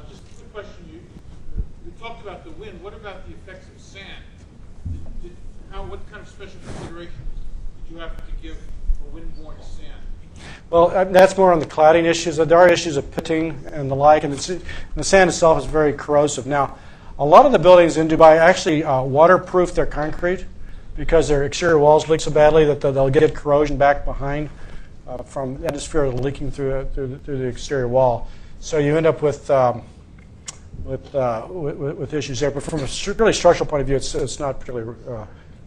Just a question. You talked about the wind. What about the effects of sand? What kind of special considerations did you have to give for windborne sand? Well, that's more on the cladding issues. There are issues of pitting and the like, and the sand itself is very corrosive. Now, a lot of the buildings in Dubai actually waterproof their concrete because their exterior walls leak so badly that they'll get corrosion back behind from the atmosphere leaking through the exterior wall. So you end up with issues there. But from a really structural point of view, it's not particularly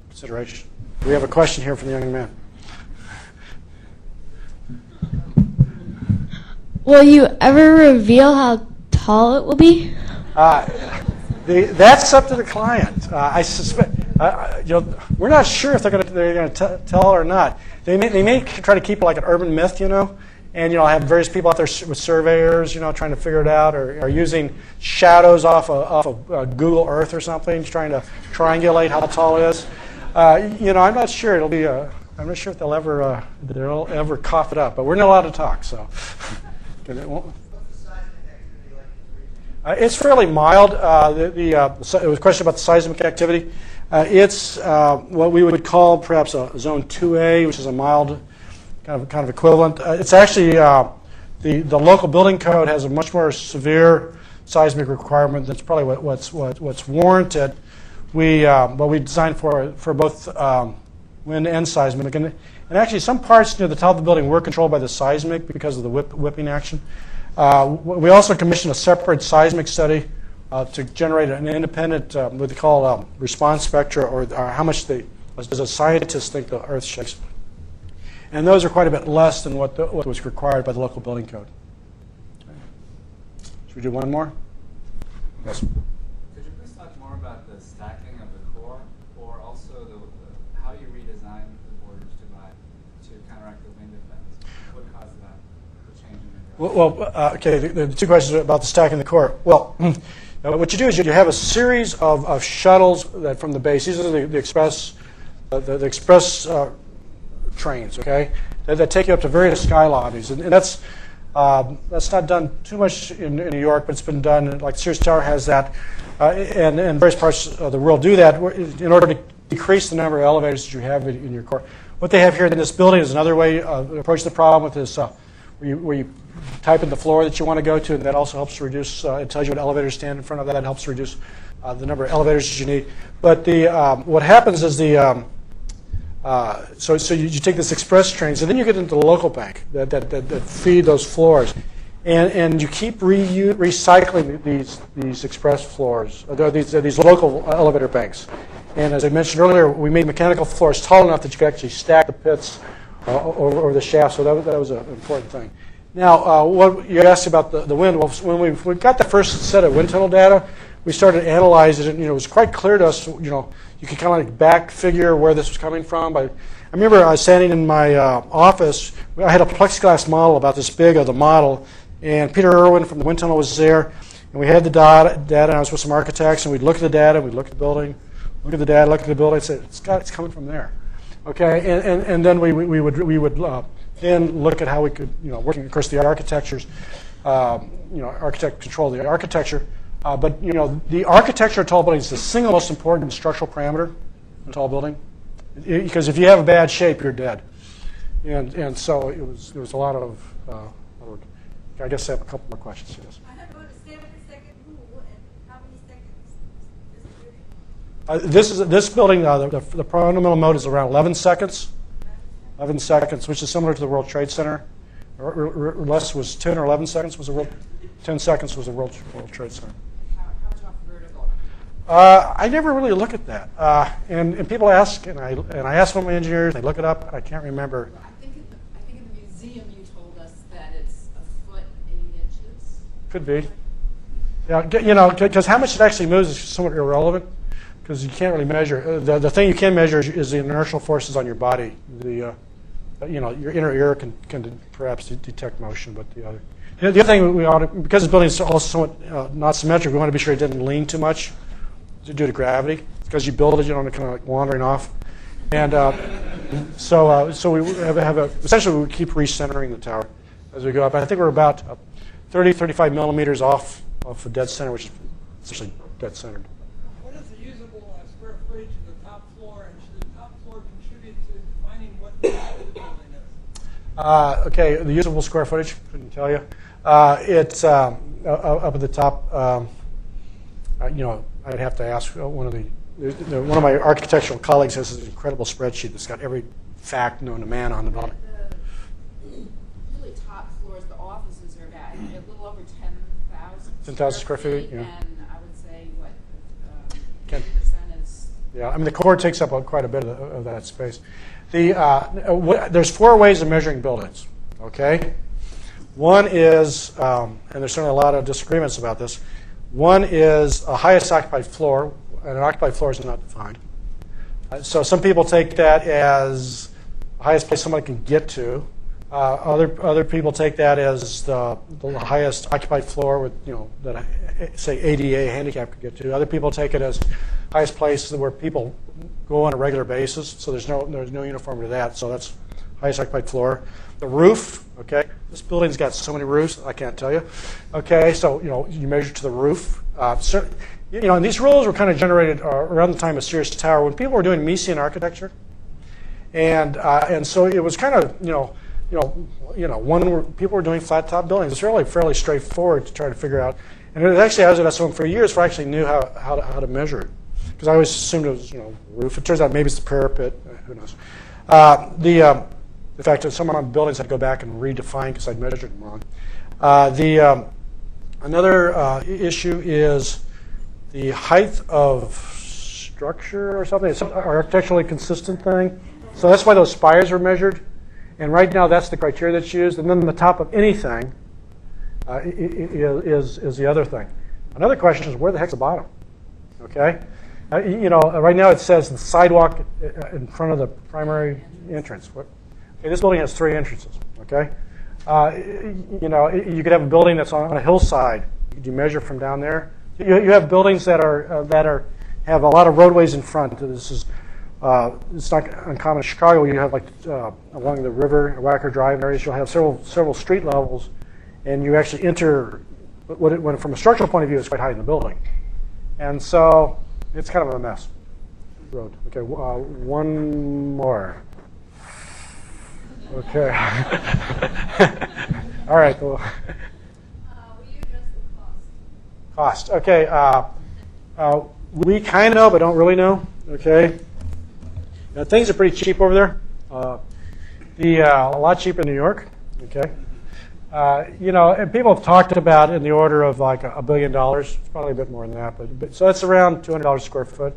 consideration. We have a question here from the young man. Will you ever reveal how tall it will be? That's up to the client. I suspect. We're not sure if they're going to tell or not. They may try to keep it like an urban myth, and have various people out there with surveyors, trying to figure it out, or using shadows off of Google Earth or something, trying to triangulate how tall it is. I'm not sure it'll be. I'm not sure if they'll ever cough it up, but we're not allowed to talk, so. It's fairly mild. It was a question about the seismic activity. It's what we would call perhaps a zone 2A, which is a mild kind of equivalent. It's actually the local building code has a much more severe seismic requirement. That's probably what's warranted. We designed for both wind and seismic, and actually some parts near the top of the building were controlled by the seismic because of the whipping action. We also commissioned a separate seismic study to generate an independent, what they call response spectra, or how much does a scientist think the Earth shakes. And those are quite a bit less than what was required by the local building code. Okay. Should we do one more? Yes. Could you please talk more about the stacking of the core, or also how you redesign the Burj Dubai to counteract the wind effects? What caused that, the change in the okay, the two questions about the stacking the core. Well, what you do is you have a series of shuttles that from the base. These are the express trains, okay, that take you up to various sky lobbies, and that's not done too much in New York, but it's been done. Like Sears Tower has that, and various parts of the world do that in order to decrease the number of elevators that you have in your core. What they have here in this building is another way to approach the problem with this, where you type in the floor that you want to go to, and that also helps to reduce. It tells you what elevators stand in front of that. It helps reduce the number of elevators that you need. But what happens is so you take this express trains, and then you get into the local bank that feed those floors, and you keep recycling these express floors, these local elevator banks. And as I mentioned earlier, we made mechanical floors tall enough that you could actually stack the pits over the shaft. So that was an important thing. Now, what you asked about the wind. Well, when we got the first set of wind tunnel data, we started analyzing it, and it was quite clear to us. You could kind of like back figure where this was coming from. I remember I was standing in my office. I had a plexiglass model about this big of the model, and Peter Irwin from the wind tunnel was there, and we had the data. And I was with some architects, and we'd look at the data, we'd look at the building, look at the data, look at the building, and say it's coming from there. Okay, and then we would then look at how we could, working, of course, the architectures, architect control the architecture. But the architecture of a tall building is the single most important structural parameter in a tall building, because if you have a bad shape, you're dead. And so it was a lot of work. I guess I have a couple more questions. Yes. I have about a 7-second rule, and how many seconds? This building, the fundamental mode is around 11 seconds. 11 seconds, which is similar to the World Trade Center. Or less was 10 or 11 seconds was 10 seconds was the World Trade Center. How much off vertical? I never really look at that, and people ask, and I ask one of my engineers. They look it up. I can't remember. I think in the museum you told us that it's 1 foot 8 inches. Could be. Yeah, because how much it actually moves is somewhat irrelevant, because you can't really measure. The thing you can measure is the inertial forces on your body. Your inner ear can perhaps detect motion, but the other thing we ought to, because the building is also somewhat not symmetric, we want to be sure it didn't lean too much due to gravity. Because you build it, you don't kind of like wandering off, and so we essentially we keep recentering the tower as we go up. I think we're about 30, 35 millimeters off off of dead center, which is essentially dead centered. What is the usable square footage of the top floor, and should the top floor contribute to defining what the building is? Okay, the usable square footage, couldn't tell you. It's up at the top. I'd have to ask one of my architectural colleagues has this incredible spreadsheet that's got every fact known to man on the building. The really top floors, the offices are about a little over 10,000. 10,000 square feet, yeah. And I would say, what, 10. 50% is. Yeah, I mean the core takes up quite a bit of that space. There's 4 ways of measuring buildings. Okay, one is, and there's certainly a lot of disagreements about this. One is a highest occupied floor, and an occupied floor is not defined. So some people take that as the highest place somebody can get to. Other people take that as the highest occupied floor with that say ADA handicap could get to. Other people take it as highest place where people go on a regular basis. So there's no uniformity to that. So that's highest occupied floor. The roof. Okay, this building's got so many roofs I can't tell you. Okay, so you measure to the roof. And these rules were kind of generated around the time of Sears Tower when people were doing Miesian architecture, and so it was kind of when people were doing flat top buildings. It's really fairly straightforward to try to figure out. And it actually I was at SOM for years before I actually knew how to measure it, because I always assumed it was roof. It turns out maybe it's the parapet. Who knows? The fact that some of my buildings had to go back and redefine because I'd measured them wrong. Another issue is the height of structure or something. It's some architecturally consistent thing. So that's why those spires are measured. And right now that's the criteria that's used. And then the top of anything is the other thing. Another question is where the heck's the bottom? Okay? Right now it says the sidewalk in front of the primary entrance. Okay, this building has 3 entrances. Okay? You could have a building that's on a hillside. You measure from down there. You have buildings that have a lot of roadways in front. This is it's not uncommon in Chicago. You have along the river, Wacker Drive areas. You'll have several street levels, and you actually enter. From a structural point of view, it's quite high in the building, and so it's kind of a mess. Road. Okay, one more. Okay. All right. Well. Will you address the Cost. cost? Okay. We kind of know, but don't really know. Okay. Now, things are pretty cheap over there. A lot cheaper in New York. Okay. And people have talked about in the order of like $1 billion. It's probably a bit more than that, but so that's around $200 a square foot.